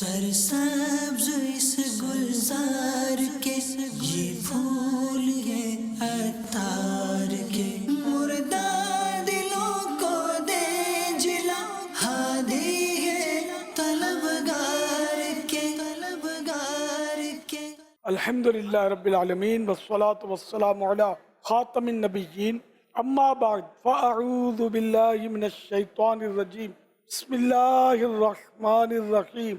سرسبز اس گلزار کے یہ پھول ہے عطار کے، مردہ دلوں کو دے جلا، ہادی ہے طلبگار کے، طلبگار کے۔ الحمدللہ رب العالمین والصلاة والسلام علی خاتم النبیین، اما بعد فاعوذ باللہ من الشیطان الرجیم، بسم اللہ الرحمن الرحیم،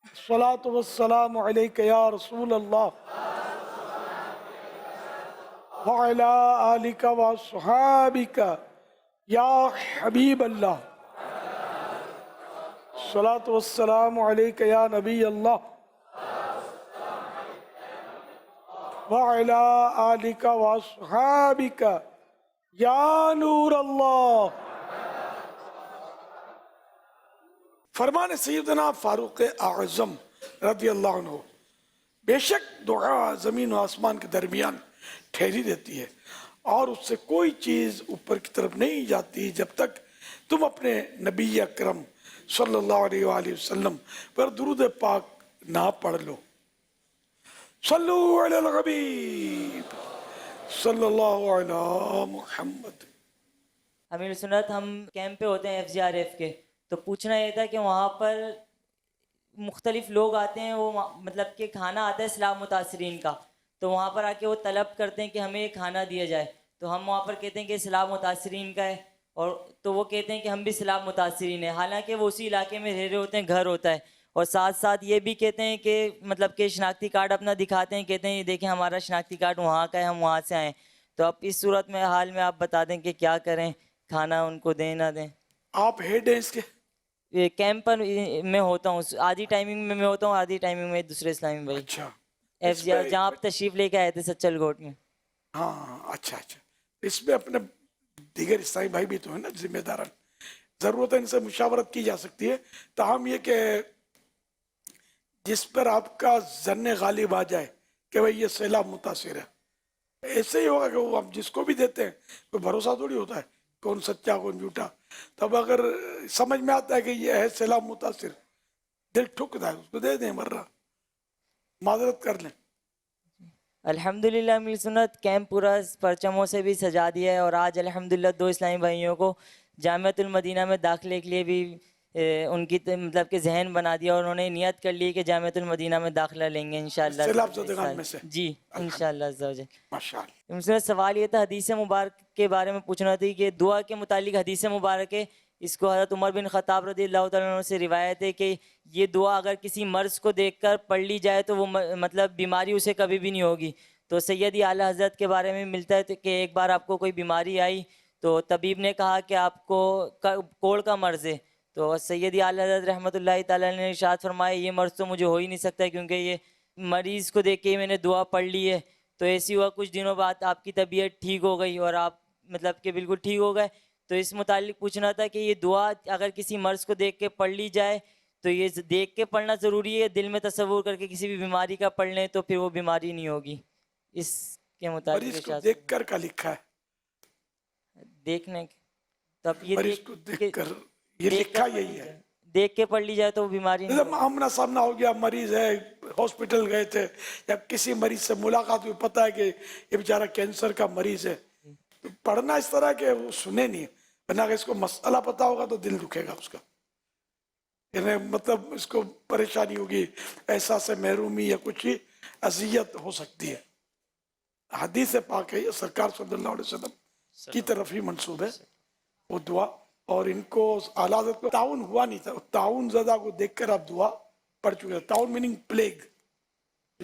الصلاة والسلام علیک یا رسول اللہ وعلی آلک واصحابک یا حبیب اللہ، الصلاة والسلام علیک یا نبی اللہ وَعَلَىٰ آلِكَ وَأَصْحَابِكَ یا نور اللہ۔ فرمان سیدنا فاروق اعظم رضی اللہ عنہ، بے شک دعا زمین و آسمان کے درمیان ٹھہری رہتی ہے اور اس سے کوئی چیز اوپر کی طرف نہیں جاتی جب تک تم اپنے نبی اکرم صلی اللہ علیہ وآلہ وسلم پر درود پاک نہ پڑھ لو۔ صلو علی الحبیب صلی اللہ علی محمد۔ امیر سنت ہم کیمپ پہ ہوتے ہیں FGRF کے، تو پوچھنا یہ تھا کہ وہاں پر مختلف لوگ آتے ہیں، وہ مطلب کہ کھانا آتا ہے اسلام متاثرین کا، تو وہاں پر آ کے وہ طلب کرتے ہیں کہ ہمیں یہ کھانا دیا جائے، تو ہم وہاں پر کہتے ہیں کہ اسلام متاثرین کا ہے، اور تو وہ کہتے ہیں کہ ہم بھی اسلام متاثرین ہیں، حالانکہ وہ اسی علاقے میں رہ رہے ہوتے ہیں، گھر ہوتا ہے، اور ساتھ ساتھ یہ بھی کہتے ہیں کہ مطلب کہ شناختی کارڈ اپنا دکھاتے ہیں، کہتے ہیں یہ دیکھیں ہمارا شناختی کارڈ وہاں کا ہے، ہم وہاں سے آئیں۔ تو اب اس صورت میں حال میں آپ بتا دیں کہ کیا کریں، کھانا ان کو دیں نہ دیں۔ آپ ہیڈ ہیں اس کے؟ یہ کیمپ پر میں ہوتا ہوں، آدھی ٹائمنگ میں ہوتا ہوں، آدھی ٹائمنگ میں دوسرے اسلامی بھائی۔ اچھا، FGR جہاں آپ تشریف لے کے آئے تھے سچل گوٹ میں۔ ہاں اچھا اچھا، اس میں اپنے دیگر اسلامی بھائی بھی تو ہیں نا ذمہ داران، ضرورت ہے ان سے مشاورت کی جا سکتی ہے۔ تاہم یہ کہ جس پر آپ کا ظن غالب آ جائے کہ بھئی یہ سیلاب متاثر ہے، ایسے ہی ہوگا کہ وہ ہم جس کو بھی دیتے ہیں کوئی بھروسہ تھوڑی ہوتا ہے کون سچا کون جھوٹا، تب اگر سمجھ میں آتا ہے کہ یہ ہے سیلاب متاثر، دل ٹھکتا ہے، اس کو دے دیں، مرہ معذرت کر لیں۔ الحمدللہ امیر سنت کیمپ پورا پرچموں سے بھی سجا دیا ہے، اور آج الحمدللہ 2 اسلامی بھائیوں کو جامعۃ المدینہ میں داخلے کے لیے بھی ان کی مطلب کہ ذہن بنا دیا، اور انہوں نے نیت کر لی کہ جامعۃ المدینہ میں داخلہ لیں گے انشاءاللہ۔ سیلاب زدگان میں سے؟ جی انشاءاللہ عز و جل۔ ماشاءاللہ۔ امیر سنت سوال یہ تھا حدیث مبارک کے بارے میں پوچھنا تھی کہ دعا کے متعلق حدیث مبارک ہے، اس کو حضرت عمر بن خطاب رضی اللہ تعالیٰ عنہ سے روایت ہے کہ یہ دعا اگر کسی مرض کو دیکھ کر پڑھ لی جائے تو وہ مطلب بیماری اسے کبھی بھی نہیں ہوگی۔ تو سیدی اعلیٰ حضرت کے بارے میں ملتا ہے کہ ایک بار آپ کو کوئی بیماری آئی تو طبیب نے کہا کہ آپ کو کوڑ کا مرض ہے، تو سیدی اعلیٰ حضرت رحمۃ اللہ تعالیٰ نے ارشاد فرمایا یہ مرض تو مجھے ہو ہی نہیں سکتا کیونکہ یہ مریض کو دیکھ کے میں نے دعا پڑھ لی ہے۔ تو ایسی ہوا کچھ دنوں بعد آپ کی طبیعت ٹھیک ہو گئی اور آپ مطلب کہ بالکل ٹھیک ہو گئے۔ تو اس متعلق پوچھنا تھا کہ یہ دعا اگر کسی مرض کو دیکھ کے پڑھ لی جائے تو یہ دیکھ کے پڑھنا ضروری ہے، دل میں تصور کر کے کسی بھی بیماری کا پڑھ لیں تو پھر وہ بیماری نہیں ہوگی؟ اس کے مطابق مریض کو دیکھ کر کا لکھا ہے؟ دیکھنے تب یہ مریض کو دیکھ کر، یہ لکھا یہی ہے، دیکھ کے پڑھ لی جائے تو وہ بیماری نہیں ہوگی۔ آمنا سامنا ہو گیا، مریض ہے، ہاسپٹل گئے تھے یا کسی مریض سے ملاقات ہوئی، پتہ ہے کہ یہ بیچارہ کینسر کا مریض ہے، تو پڑھنا اس طرح کہ وہ سنے نہیں، ورنہ اگر اس کو مسئلہ پتہ ہوگا تو دل دکھے گا اس کا، یعنی مطلب اس کو پریشانی ہوگی، احساس محرومی یا کچھ اذیت ہو سکتی ہے۔ حدیث پاک ہے، یہ سرکار صلی اللہ علیہ وسلم کی طرف ہی منسوب ہے وہ دعا، اور ان کو اعلیٰ حضرت کو تعاون ہوا نہیں تھا، تعاون زدہ کو دیکھ کر آپ دعا پڑھ چکے ہیں۔ تعاون میننگ پلیگ،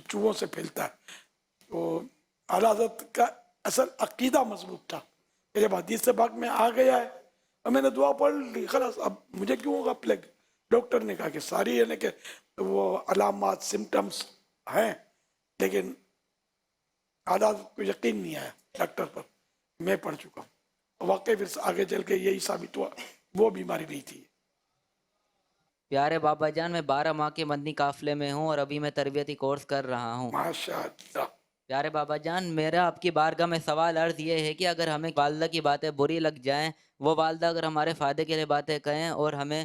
چوہوں سے پھیلتا ہے۔ تو اعلیٰ حضرت کا اصل عقیدہ مضبوط تھا کہ جب حدیث پاک میں آ گیا ہے اور میں نے دعا پڑھ لی، خلاص اب مجھے کیوں ہوگا پلیگ؟ ڈاکٹر نے کہا کہ ساری یعنی کہ وہ علامات سمٹمز ہیں، لیکن اعلیٰ حضرت کو یقین نہیں آیا ڈاکٹر پر، میں پڑھ چکا ہوں، واقعی پھر آگے چل کے یہی ثابت ہوا وہ بیماری نہیں تھی۔ پیارے بابا جان، میں 12 ماہ کے مدنی قافلے میں ہوں اور ابھی میں تربیتی کورس کر رہا ہوں۔ ماشاءاللہ۔ پیارے بابا جان، میرا آپ کی بارگاہ میں سوال عرض یہ ہے کہ اگر ہمیں والدہ کی باتیں بری لگ جائیں، وہ والدہ اگر ہمارے فائدے کے لیے باتیں کہیں اور ہمیں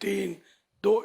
3, 2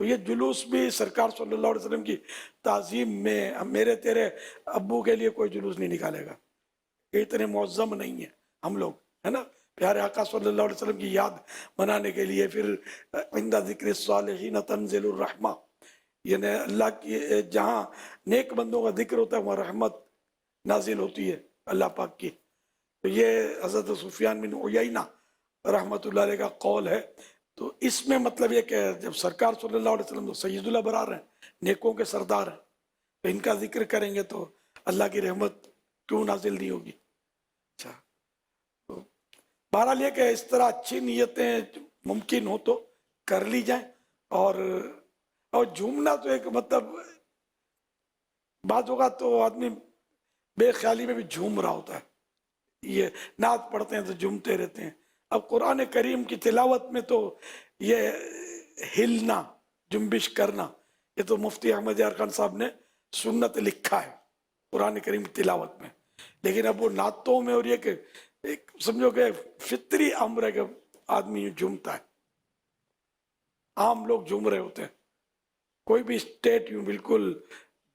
تو یہ جلوس بھی سرکار صلی اللہ علیہ وسلم کی تعظیم میں ہم میرے تیرے ابو کے لیے کوئی جلوس نہیں نکالے گا. یہ اتنے معظم نہیں ہیں ہم لوگ, ہے نا. پیارے آقا صلی اللہ علیہ وسلم کی یاد منانے کے لیے پھر عند ذکر الصالحین تنزل الرحمہ, یعنی اللہ کی جہاں نیک بندوں کا ذکر ہوتا ہے وہاں رحمت نازل ہوتی ہے اللہ پاک کی. تو یہ حضرت سفیان بن عیینہ رحمۃ اللہ علیہ کا قول ہے. تو اس میں مطلب یہ کہ جب سرکار صلی اللہ علیہ وسلم تو سید الابرار ہیں, نیکوں کے سردار ہیں, تو ان کا ذکر کریں گے تو اللہ کی رحمت کیوں نازل نہیں ہوگی. اچھا, تو بہرحال یہ کہ اس طرح اچھی نیتیں ممکن ہو تو کر لی جائیں. اور جھومنا تو ایک مطلب بعض اوقات تو آدمی بے خیالی میں بھی جھوم رہا ہوتا ہے, یہ نعت پڑھتے ہیں تو جھومتے رہتے ہیں. اب قرآن کریم کی تلاوت میں تو یہ ہلنا جنبش کرنا یہ تو مفتی احمد یار خان صاحب نے سنت لکھا ہے قرآن کریم کی تلاوت میں. لیکن اب وہ نعتوں میں اور یہ کہ ایک سمجھو کہ فطری امر ہے کہ آدمی جھومتا ہے, عام لوگ جھوم رہے ہوتے ہیں. کوئی بھی اسٹیٹ یوں بالکل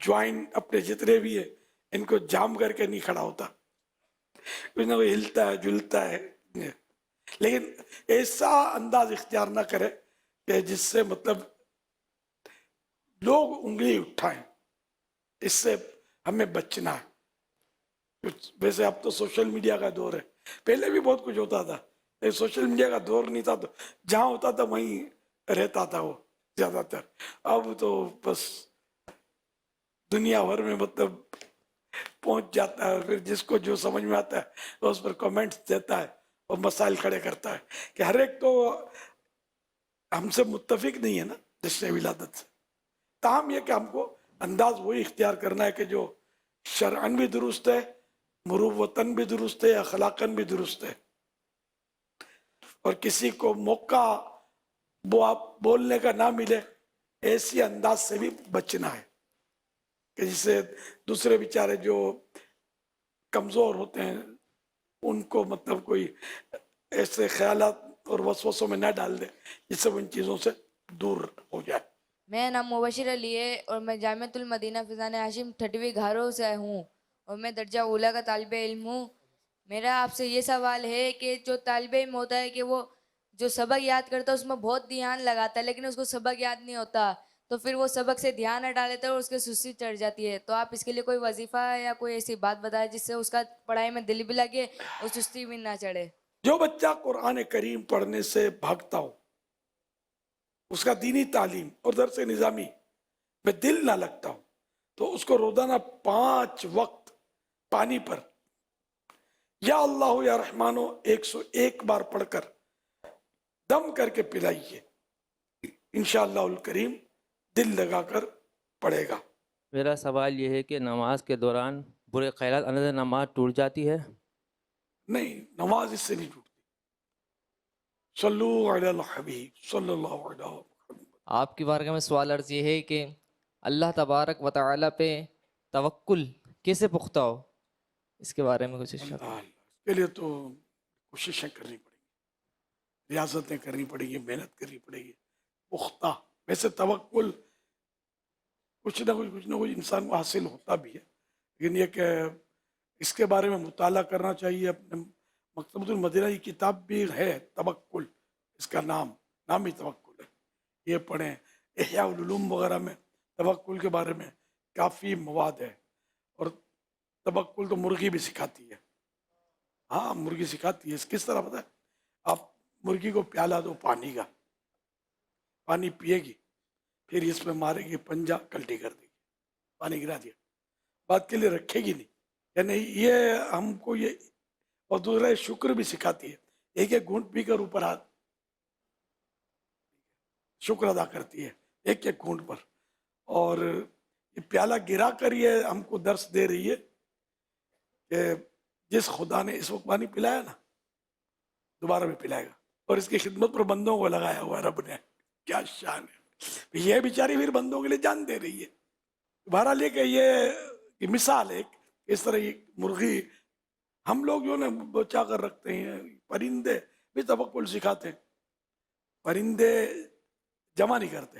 جوائن اپنے جتنے بھی ہے ان کو جام کر کے نہیں کھڑا ہوتا, کچھ نہ کوئی ہلتا ہے جلتا ہے. لیکن ایسا انداز اختیار نہ کرے کہ جس سے مطلب لوگ انگلی اٹھائیں, اس سے ہمیں بچنا ہے. ویسے اب تو سوشل میڈیا کا دور ہے, پہلے بھی بہت کچھ ہوتا تھا لیکن سوشل میڈیا کا دور نہیں تھا, تو جہاں ہوتا تھا وہیں رہتا تھا وہ زیادہ تر. اب تو بس دنیا بھر میں مطلب پہنچ جاتا ہے, پھر جس کو جو سمجھ میں آتا ہے اس پر کمنٹس دیتا ہے اور مسائل کھڑے کرتا ہے کہ ہر ایک تو ہم سے متفق نہیں ہے نا جشن ولادت سے. تاہم یہ کہ ہم کو انداز وہی اختیار کرنا ہے کہ جو شرعن بھی درست ہے, مروتاً بھی درست ہے, اخلاقاً بھی درست ہے. اور کسی کو موقع بولنے کا نہ ملے ایسی انداز سے بھی بچنا ہے کہ جس سے دوسرے بیچارے جو کمزور ہوتے ہیں ان کو مطلب کوئی ایسے خیالات اور وسوسوں میں نہ ڈال دے جس سے وہ ان چیزوں سے دور ہو جائے. میں نام مبشر علی ہے اور میں جامعۃ المدینہ فیضان ہاشم 30ویں گھاروں سے ہوں اور میں درجہ اولیٰ کا طالب علم ہوں. میرا آپ سے یہ سوال ہے کہ جو طالب علم ہوتا ہے کہ وہ جو سبق یاد کرتا ہے اس میں بہت دھیان لگاتا ہے لیکن اس کو سبق یاد نہیں ہوتا, تو پھر وہ سبق سے دھیان ہٹا لیتا ہے اور اس کے سستی چڑھ جاتی ہے. تو آپ اس کے لیے کوئی وظیفہ یا کوئی ایسی بات بتائیں جس سے اس کا پڑھائی میں دل بھی لگے اور سستی بھی نہ چڑھے. جو بچہ قرآن کریم پڑھنے سے بھاگتا ہو, اس کا دینی تعلیم اور درس نظامی میں دل نہ لگتا ہو, تو اس کو روزانہ 5 وقت پانی پر یا اللہ یا رحمانو 101 بار پڑھ کر دم کر کے پلائیے, انشاءاللہ الکریم دل لگا کر پڑھے گا. میرا سوال یہ ہے کہ نماز کے دوران برے خیالات آنے سے نماز ٹوٹ جاتی ہے؟ نہیں, نماز اس سے نہیں ٹوٹتی. صلو علی الحبیب صلی اللہ علیہ وسلم. آپ کی بارگاہ میں سوال عرض یہ ہے کہ اللہ تبارک و تعالیٰ پہ توکل کیسے پختہ ہو, اس کے بارے میں کچھ ارشاد. اس کے لیے تو کوششیں کرنی پڑیں گی, ریاضتیں کرنی پڑیں گی, محنت کرنی پڑے گی پختہ. ویسے توکل کچھ نہ کچھ انسان کو حاصل ہوتا بھی ہے, لیکن یہ کہ اس کے بارے میں مطالعہ کرنا چاہیے. اپنے مکتبۃ المدینہ کی کتاب بھی ہے توکل, اس کا نام ہی توکل ہے, یہ پڑھیں. احیاء العلوم وغیرہ میں توکل کے بارے میں کافی مواد ہے. اور توکل تو مرغی بھی سکھاتی ہے, ہاں مرغی سکھاتی ہے. کس طرح پتہ ہے, آپ مرغی کو پیالہ دو پانی کا, پانی پیے گی, پھر اس میں مارے گی پنجہ, کلٹی کر دے گی, پانی گرا دیا, بات کے لیے رکھے گی نہیں. یعنی یہ ہم کو یہ, اور دوسرا شکر بھی سکھاتی ہے. ایک گھونٹ پی کر اوپر ہاتھ شکر ادا کرتی ہے ایک گھونٹ پر. اور یہ پیالہ گرا کر یہ ہم کو درس دے رہی ہے کہ جس خدا نے اس وقت پانی پلایا نا دوبارہ بھی پلائے گا, اور اس کی خدمت پر بندوں کو لگایا ہوا رب نے. کیا شان ہے, یہ بیچاری پھر بندوں کے لیے جان دے رہی ہے. بہرحال یہ کہ یہ مثال ہے اس طرح یہ مرغی ہم لوگ جو نا بچا کر رکھتے ہیں. پرندے بھی توکل سکھاتے ہیں, پرندے جمع نہیں کرتے,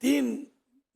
3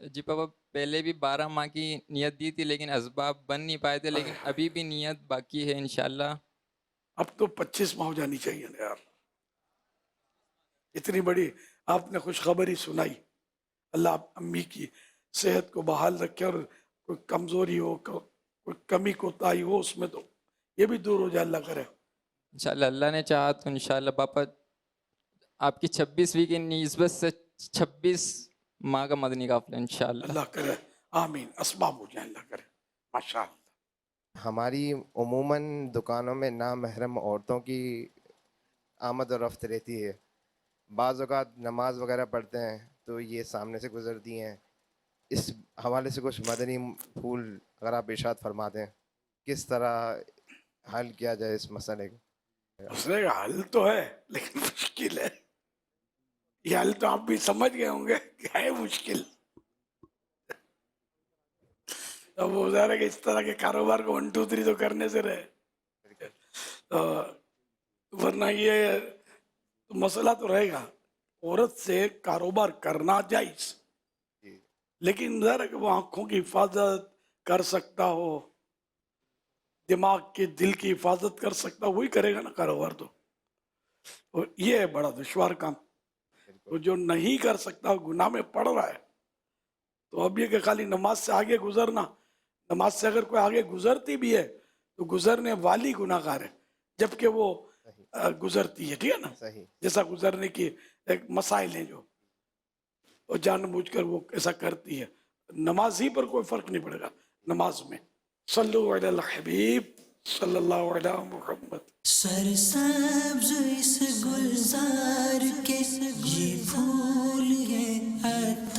جی پاپا پہلے بھی 12 ماہ کی نیت دی تھی لیکن اسباب بن نہیں پائے تھے، لیکن ابھی بھی نیت باقی ہے انشاءاللہ۔ اب تو 25 ماہ ہو جانی چاہیے نا یار، اتنی بڑی آپ نے خوشخبری سنائی۔ اللہ آپ امی کی صحت کو بحال رکھے، اور کوئی کمزوری ہو، کوئی کمی کوتاہی ہو اس میں تو یہ بھی دور ہو جائے، اللہ کرے۔ انشاءاللہ اللہ نے چاہا تو انشاءاللہ پاپا آپ کی 26ویں کی نسبت سے 26 ماہ کا مدنی قافلہ انشاءاللہ۔ اللہ کرے، آمین، اسباب ہو جائیں، اللہ کرے، ماشاءاللہ۔ ہماری عموماً دکانوں میں نامحرم عورتوں کی آمد و رفت رہتی ہے، بعض اوقات نماز وغیرہ پڑھتے ہیں تو یہ سامنے سے گزرتی ہیں، اس حوالے سے کچھ مدنی پھول اگر آپ ارشاد فرما دیں کس طرح حل کیا جائے اس مسئلے کو؟ مسئلے کا حل تو ہے لیکن مشکل ہے، یہ حل تو آپ بھی سمجھ گئے ہوں گے کہ ہے مشکل۔ اب وہ ظاہر ہے کہ اس طرح کے کاروبار کو 1 2 3 تو کرنے سے رہے، ورنہ یہ مسئلہ تو رہے گا۔ عورت سے کاروبار کرنا جائز، لیکن ظاہر ہے کہ وہ آنکھوں کی حفاظت کر سکتا ہو، دماغ کی، دل کی حفاظت کر سکتا ہو، وہی کرے گا نا کاروبار تو۔ اور یہ ہے بڑا دشوار کام، تو جو نہیں کر سکتا گناہ میں پڑ رہا ہے، تو اب یہ کہ خالی نماز سے آگے گزرنا، نماز سے اگر کوئی آگے گزرتی بھی ہے تو گزرنے والی گناہ گار ہے، جبکہ وہ گزرتی ہے، ٹھیک ہے نا، جیسا گزرنے کی ایک مسائل ہیں جو، اور جان بوجھ کر وہ ایسا کرتی ہے۔ نماز ہی پر کوئی فرق نہیں پڑے گا نماز میں۔ صلو علی الحبیب صلی اللہ علیہ محمد۔ سرسبز اس گلزار کے یہ پھول یہ عطر